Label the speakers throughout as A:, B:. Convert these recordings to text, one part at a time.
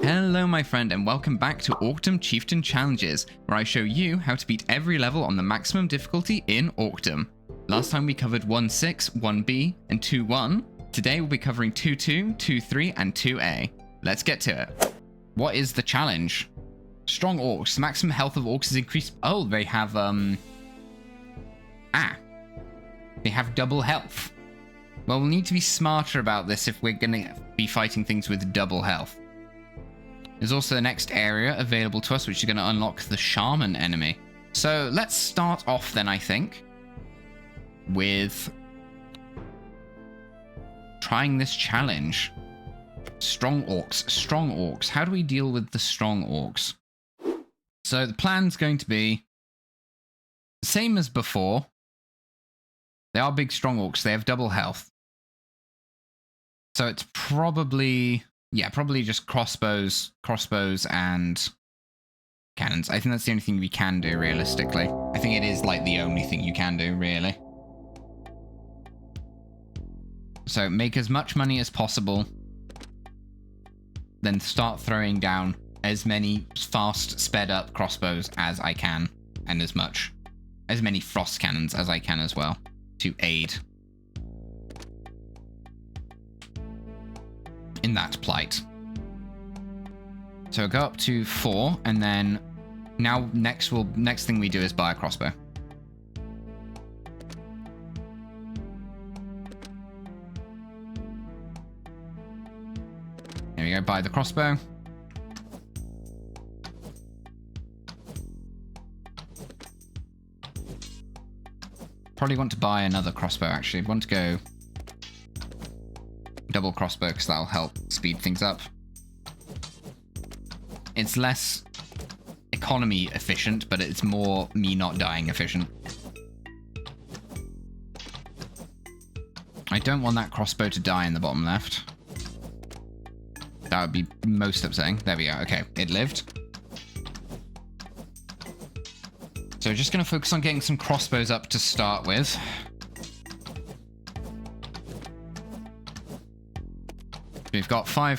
A: Hello my friend and welcome back to Orcdom Chieftain Challenges, where I show you how to beat every level on the maximum difficulty in Orcdom. Last time we covered 1.6, 1b, and 2.1. Today we'll be covering 2.2, 2.3, and 2a. Let's get to it. What is the challenge? Strong orcs. Maximum health of orcs is increased. Oh, they have, they have double health. Well, we'll need to be smarter about this if we're gonna be fighting things with double health. There's also the next area available to us, which is going to unlock the Shaman enemy. So let's start off then, I think, with trying this challenge. Strong orcs. Strong orcs. How do we deal with the strong orcs? So the plan's going to be the same as before. They are big strong orcs. They have double health. So it's probably... yeah, probably just crossbows and cannons. I think that's the only thing we can do, realistically. I think it is, like, the only thing you can do, really. So make as much money as possible. Then start throwing down as many fast, sped-up crossbows as I can. And as many frost cannons as I can as well, to aid in that plight. So we'll go up to 4, and then now next thing we do is buy a crossbow. There we go, buy the crossbow. Probably want to buy another crossbow, actually. I want to go double crossbow because that'll help speed things up. It's less economy efficient, but it's more me not dying efficient. I don't want that crossbow to die in the bottom left. That would be most upsetting. There we go. Okay, it lived. So just going to focus on getting some crossbows up to start with. We've got 4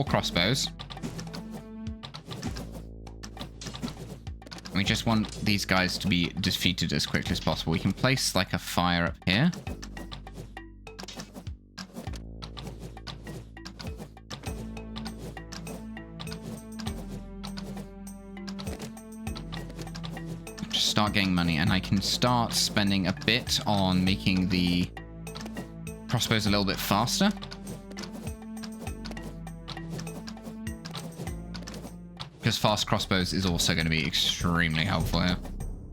A: crossbows. We just want these guys to be defeated as quickly as possible. We can place like a fire up here. Just start getting money, and I can start spending a bit on making the crossbows a little bit faster. Because fast crossbows is also going to be extremely helpful here.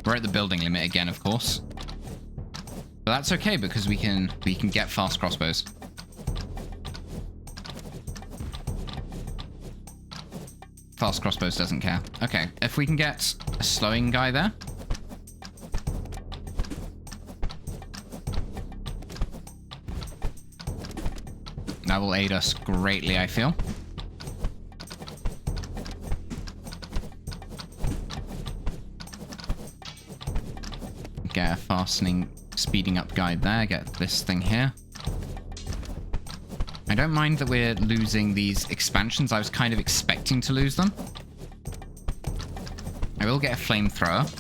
A: We're at the building limit again, of course. But that's okay, because we can get fast crossbows. Fast crossbows doesn't care. Okay, if we can get a slowing guy there. That will aid us greatly, I feel. Get a fastening, speeding up guide there. Get this thing here. I don't mind that we're losing these expansions. I was kind of expecting to lose them. I will get a flamethrower.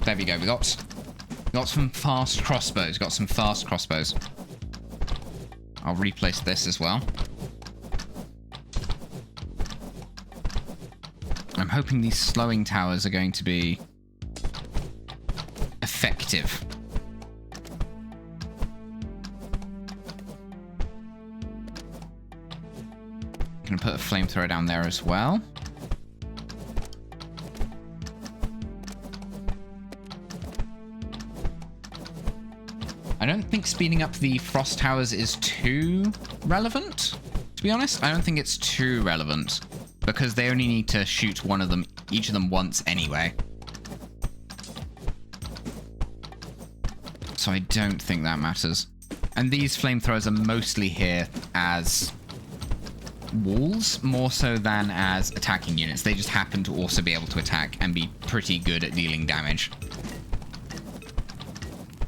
A: There we go. We got some fast crossbows. Got some fast crossbows. I'll replace this as well. I'm hoping these slowing towers are going to be effective. I'm going to put a flamethrower down there as well. I don't think speeding up the frost towers is too relevant, to be honest. I don't think it's too relevant, because they only need to shoot each of them once anyway. So I don't think that matters. And these flamethrowers are mostly here as walls, more so than as attacking units. They just happen to also be able to attack and be pretty good at dealing damage.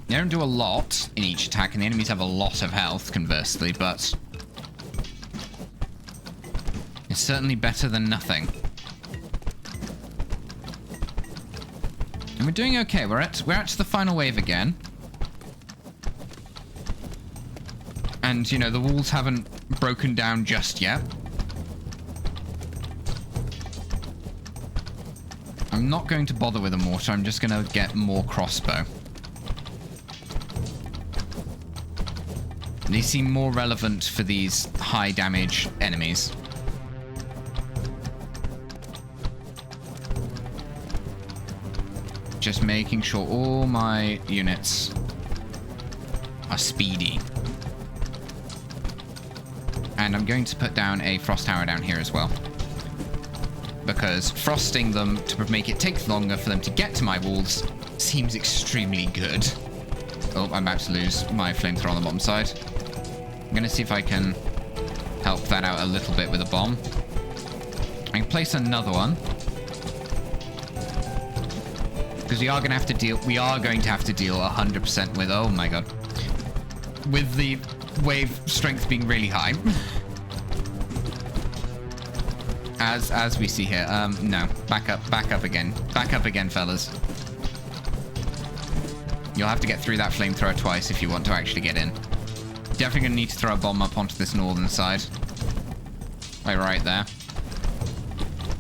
A: They don't do a lot in each attack, and the enemies have a lot of health, conversely, but it's certainly better than nothing. And we're doing okay. We're at the final wave again. And, you know, the walls haven't broken down just yet. I'm not going to bother with a mortar. I'm just going to get more crossbow. They seem more relevant for these high damage enemies. Just making sure all my units are speedy. And I'm going to put down a frost tower down here as well. Because frosting them to make it take longer for them to get to my walls seems extremely good. Oh, I'm about to lose my flamethrower on the bottom side. I'm going to see if I can help that out a little bit with a bomb. I can place another one. Because we are going to have to deal 100% with, oh my god, with the wave strength being really high. As we see here. No, back up again, fellas. You'll have to get through that flamethrower twice if you want to actually get in. Definitely going to need to throw a bomb up onto this northern side. Like right there.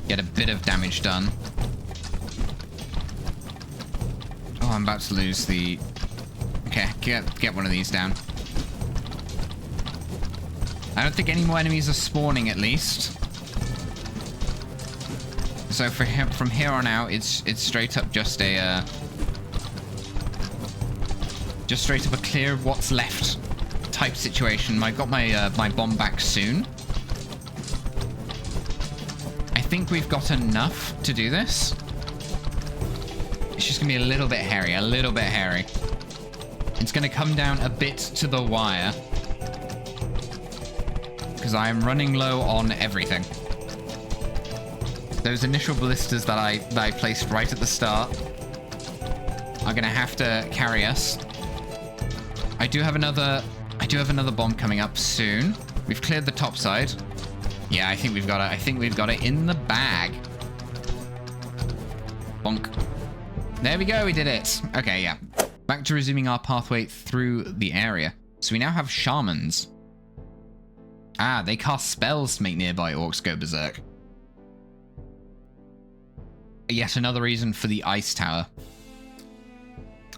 A: Get a bit of damage done. Oh, I'm about to lose the... Okay, get one of these down. I don't think any more enemies are spawning, at least. So for him, from here on out, it's straight up just a... just straight up a clear what's left type situation. I got my my bomb back soon. I think we've got enough to do this. It's just gonna be a little bit hairy, It's gonna come down a bit to the wire. Because I am running low on everything. Those initial ballistas that I placed right at the start are gonna have to carry us. I do have another bomb coming up soon. We've cleared the top side. Yeah, I think we've got it in the bag. Bonk. There we go, we did it. Okay, yeah. Back to resuming our pathway through the area. So we now have shamans. Ah, they cast spells to make nearby orcs go berserk. Yet another reason for the ice tower.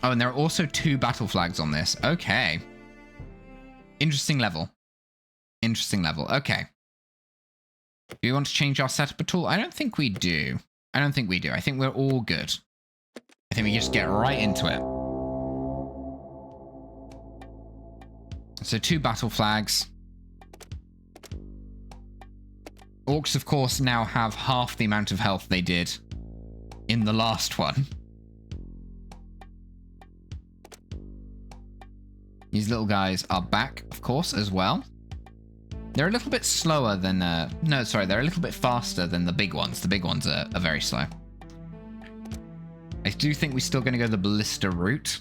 A: Oh, and there are also 2 battle flags on this. Okay. Interesting level. Okay. Do we want to change our setup at all? I don't think we do. I think we're all good. I think we just get right into it. So 2 battle flags. Orcs, of course, now have half the amount of health they did in the last one. These little guys are back, of course, as well. They're a little bit slower than... no, sorry, they're a little bit faster than the big ones. The big ones are very slow. I do think we're still going to go the ballista route.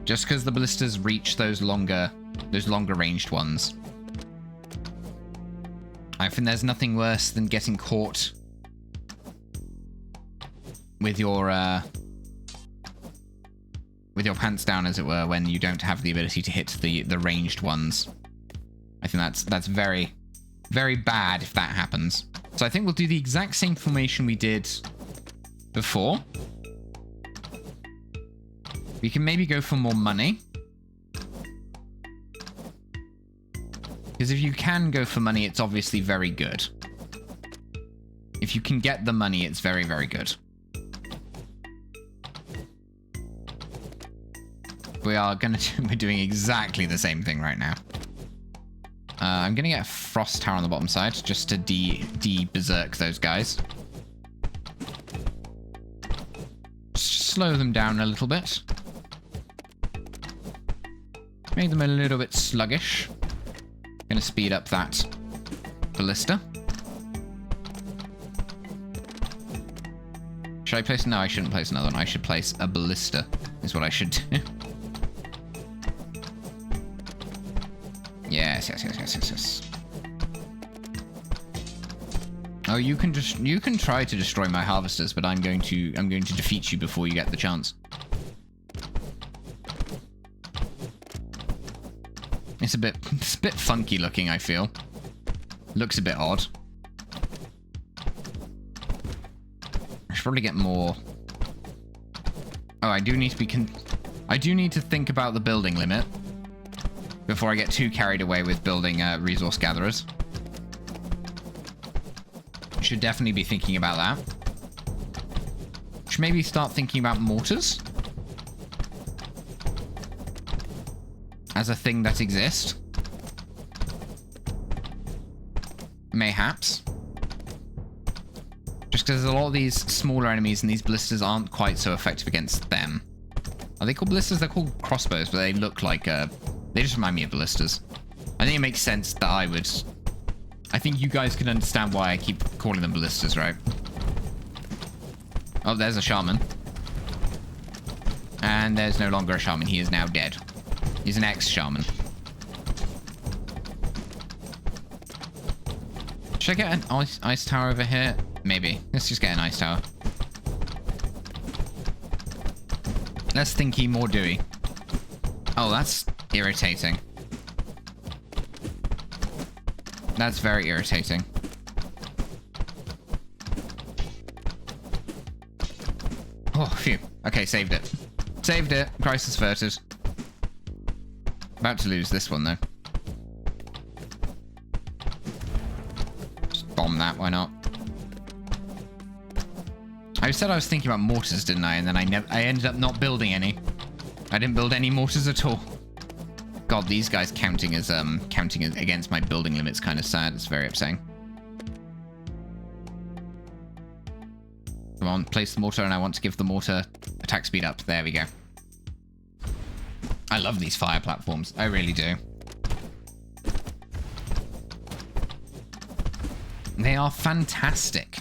A: Just because the ballistas reach those longer ranged ones. I think there's nothing worse than getting caught with your pants down, as it were, when you don't have the ability to hit the ranged ones. I think that's very, very bad if that happens. So I think we'll do the exact same formation we did before. We can maybe go for more money. Because if you can go for money, it's obviously very good. If you can get the money, it's very, very good. We're doing exactly the same thing right now. I'm gonna get a frost tower on the bottom side just to de-berserk those guys. Slow them down a little bit. Make them a little bit sluggish. Gonna speed up that ballista. Should I place... No, I shouldn't place another one. I should place a ballista, is what I should do. Yes, yes, yes, yes, yes, yes. Oh, you can try to destroy my harvesters, but I'm going to defeat you before you get the chance. It's a bit funky looking, I feel. Looks a bit odd. I should probably get more. Oh, I do need to think about the building limit before I get too carried away with building resource gatherers. Should definitely be thinking about that. Should maybe start thinking about mortars as a thing that exists. Mayhaps. Just because there's a lot of these smaller enemies and these ballistas aren't quite so effective against them. Are they called ballistas? They're called crossbows, but they look like they just remind me of ballistas. I think it makes sense that I think you guys can understand why I keep calling them ballistas, right? Oh, there's a shaman. And there's no longer a shaman. He is now dead. He's an ex-shaman. Should I get an ice tower over here? Maybe. Let's just get an ice tower. Less thinky, more doey. Oh, that's irritating. That's very irritating. Oh, phew. Okay, saved it. Saved it. Crisis averted. About to lose this one, though. Just bomb that, why not? I said I was thinking about mortars, didn't I? And then I ended up not building any. I didn't build any mortars at all. God, these guys counting against my building limit's kind of sad. It's very upsetting. Come on, place the mortar, and I want to give the mortar attack speed up. There we go. I love these fire platforms. I really do. They are fantastic.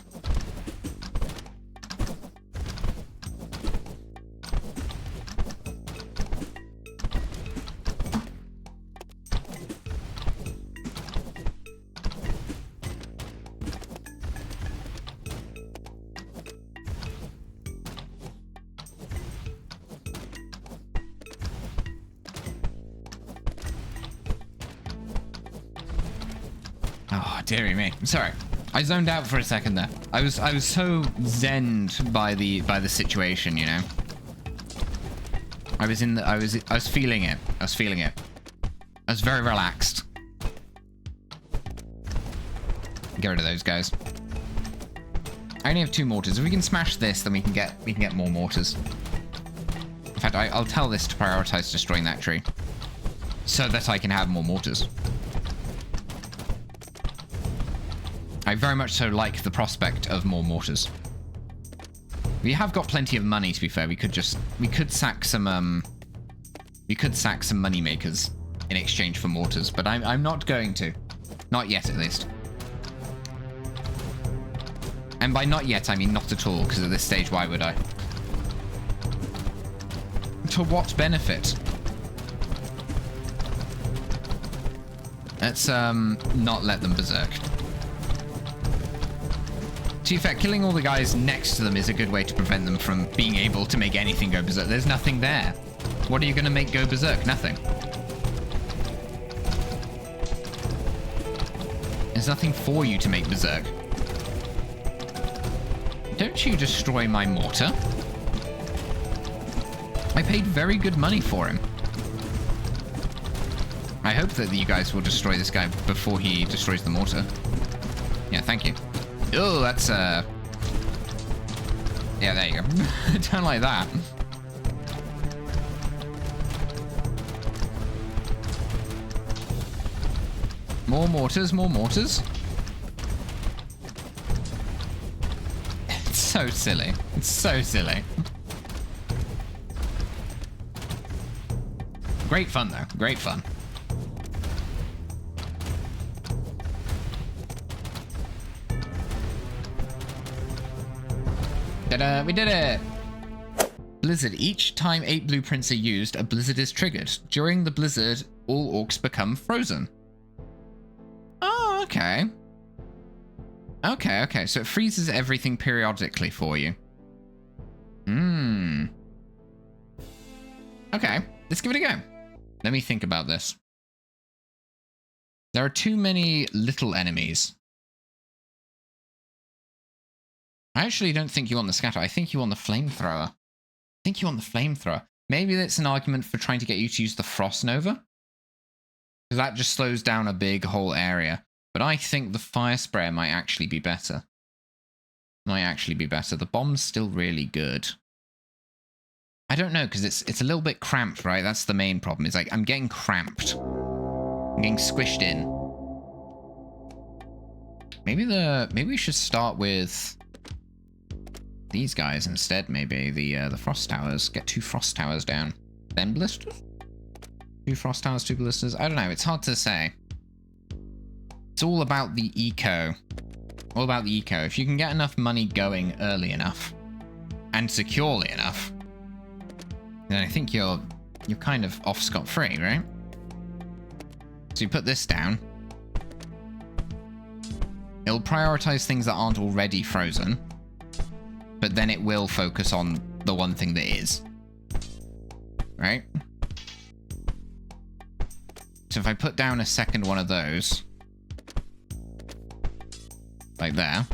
A: Oh, dearie me. I'm sorry. I zoned out for a second there. I was so zened by the situation, you know. I was feeling it. I was feeling it. I was very relaxed. Get rid of those guys. I only have 2 mortars. If we can smash this, then we can get more mortars. In fact, I'll tell this to prioritize destroying that tree, so that I can have more mortars. I very much so like the prospect of more mortars. We have got plenty of money, to be fair. We could sack some money makers in exchange for mortars, but I'm not going to. Not yet, at least. And by not yet, I mean not at all, because at this stage, why would I? To what benefit? Let's not let them berserk. To be fair, killing all the guys next to them is a good way to prevent them from being able to make anything go berserk. There's nothing there. What are you going to make go berserk? Nothing. There's nothing for you to make berserk. Don't you destroy my mortar. I paid very good money for him. I hope that you guys will destroy this guy before he destroys the mortar. Yeah, thank you. Oh, that's yeah, there you go. Don't like that. More mortars, more mortars. It's so silly. It's so silly. Great fun, though. Great fun. Ta-da! We did it! Blizzard. Each time 8 blueprints are used, a blizzard is triggered. During the blizzard, all orcs become frozen. Oh, okay. Okay. So it freezes everything periodically for you. Okay, let's give it a go. Let me think about this. There are too many little enemies. I actually don't think you want the scatter. I think you want the flamethrower. Maybe that's an argument for trying to get you to use the Frost Nova. Because that just slows down a big whole area. But I think the fire sprayer might actually be better. The bomb's still really good. I don't know, because it's a little bit cramped, right? That's the main problem. It's like, I'm getting cramped. I'm getting squished in. Maybe we should start with these guys instead, maybe. The frost towers. Get 2 frost towers down. Then blisters? 2 frost towers, 2 blisters? I don't know, it's hard to say. It's all about the eco. If you can get enough money going early enough and securely enough, then I think you're kind of off scot-free, right? So you put this down. It'll prioritize things that aren't already frozen, but then it will focus on the one thing that is. Right? So if I put down a second one of those, like there,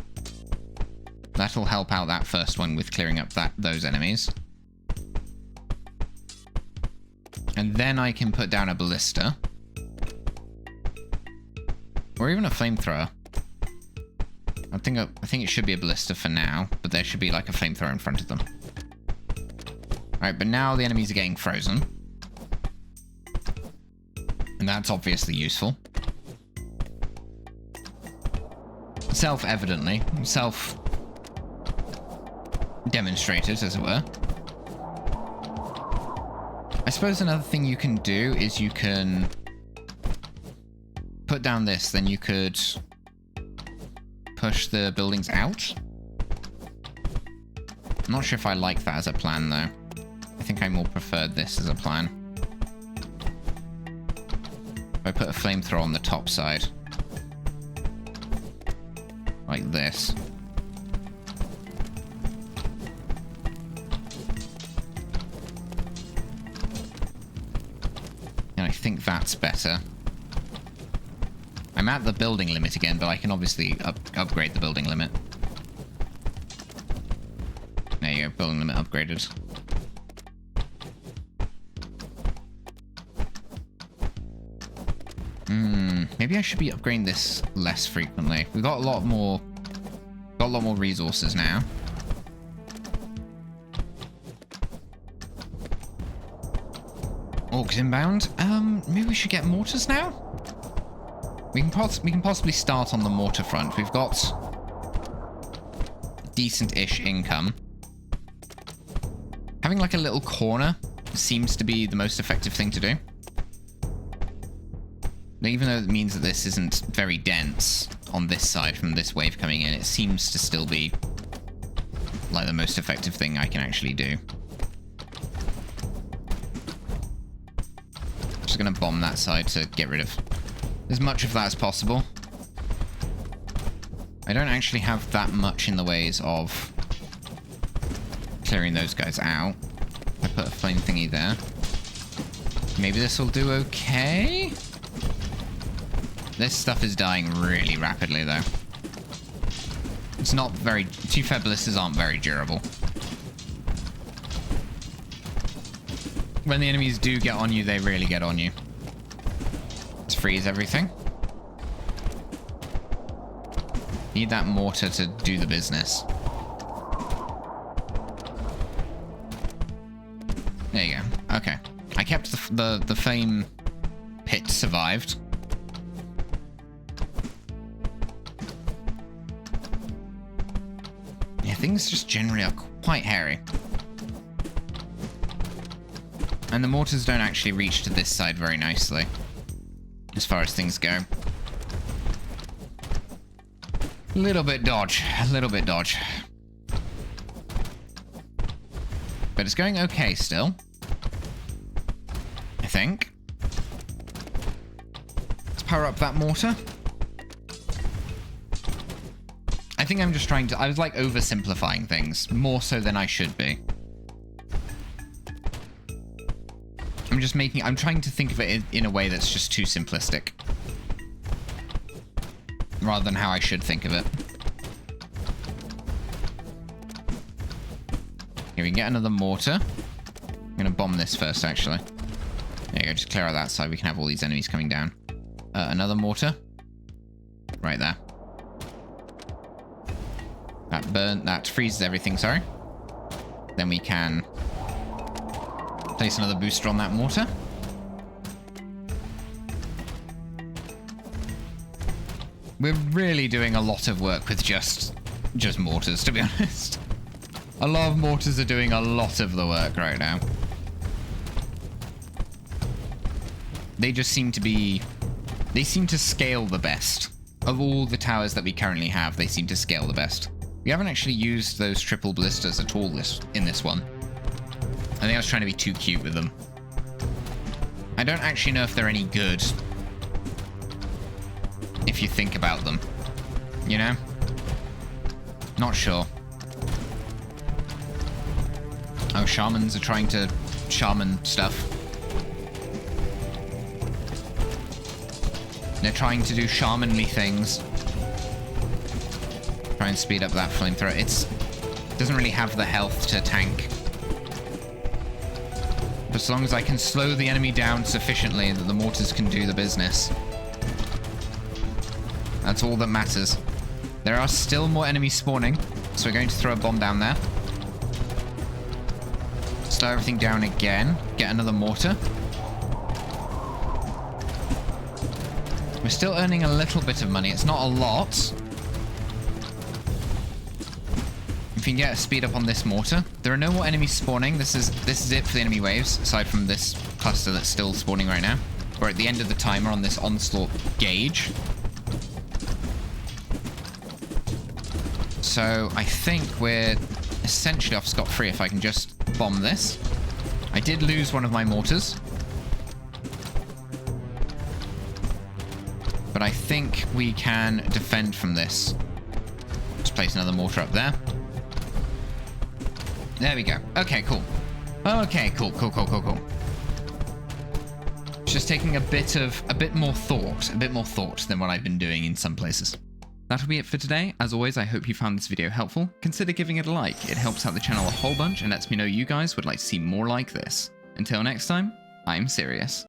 A: that'll help out that first one with clearing up those enemies. And then I can put down a ballista. Or even a flamethrower. I think it should be a ballista for now, but there should be like a flamethrower in front of them. Alright, but now the enemies are getting frozen. And that's obviously useful. Self-evidently. Self-demonstrated, as it were. I suppose another thing you can do is you can put down this, then you could push the buildings out. I'm not sure if I like that as a plan, though. I think I more preferred this as a plan. If I put a flamethrower on the top side. Like this. And I think that's better. I'm at the building limit again, but I can obviously upgrade the building limit. There you go, building limit upgraded. Maybe I should be upgrading this less frequently. We've got a lot more resources now. Orcs inbound. Maybe we should get mortars now? We can possibly start on the mortar front. We've got decent-ish income. Having like a little corner seems to be the most effective thing to do. Even though it means that this isn't very dense on this side from this wave coming in, it seems to still be like the most effective thing I can actually do. Just gonna bomb that side to get rid of as much of that as possible. I don't actually have that much in the ways of clearing those guys out. I put a flame thingy there. Maybe this will do okay? This stuff is dying really rapidly, though. It's not very... To be fair, ballistas aren't very durable. When the enemies do get on you, they really get on you. Let's freeze everything. Need that mortar to do the business. There you go. Okay. I kept the flame pit survived. Yeah, things just generally are quite hairy. And the mortars don't actually reach to this side very nicely, as far as things go. A little bit dodge. But it's going okay still. I think. Let's power up that mortar. I think I'm just trying to... I was like oversimplifying things. More so than I should be. I'm trying to think of it in a way that's just too simplistic. Rather than how I should think of it. Here, we can get another mortar. I'm going to bomb this first, actually. There you go, just clear out that side. We can have all these enemies coming down. Another mortar. Right there. That freezes everything, sorry. Then we can place another booster on that mortar. We're really doing a lot of work with just mortars, to be honest. A lot of mortars are doing a lot of the work right now. They just seem to be... They seem to scale the best. Of all the towers that we currently have, they seem to scale the best. We haven't actually used those triple blisters at all in this one. I think I was trying to be too cute with them. I don't actually know if they're any good. If you think about them. You know? Not sure. Oh, shamans are trying to shaman stuff. They're trying to do shaman-y things. Try and speed up that flamethrower. It doesn't really have the health to tank. But as long as I can slow the enemy down sufficiently that the mortars can do the business. That's all that matters. There are still more enemies spawning, so we're going to throw a bomb down there. Slow everything down again. Get another mortar. We're still earning a little bit of money. It's not a lot. If you can get a speed up on this mortar. There are no more enemies spawning. This is it for the enemy waves, aside from this cluster that's still spawning right now. We're at the end of the timer on this onslaught gauge. So I think we're essentially off scot-free if I can just bomb this. I did lose one of my mortars. But I think we can defend from this. Let's place another mortar up there. There we go. Okay, cool. Okay, cool. It's just taking a bit more thought than what I've been doing in some places. That'll be it for today. As always, I hope you found this video helpful. Consider giving it a like. It helps out the channel a whole bunch and lets me know you guys would like to see more like this. Until next time, I'm Sirius.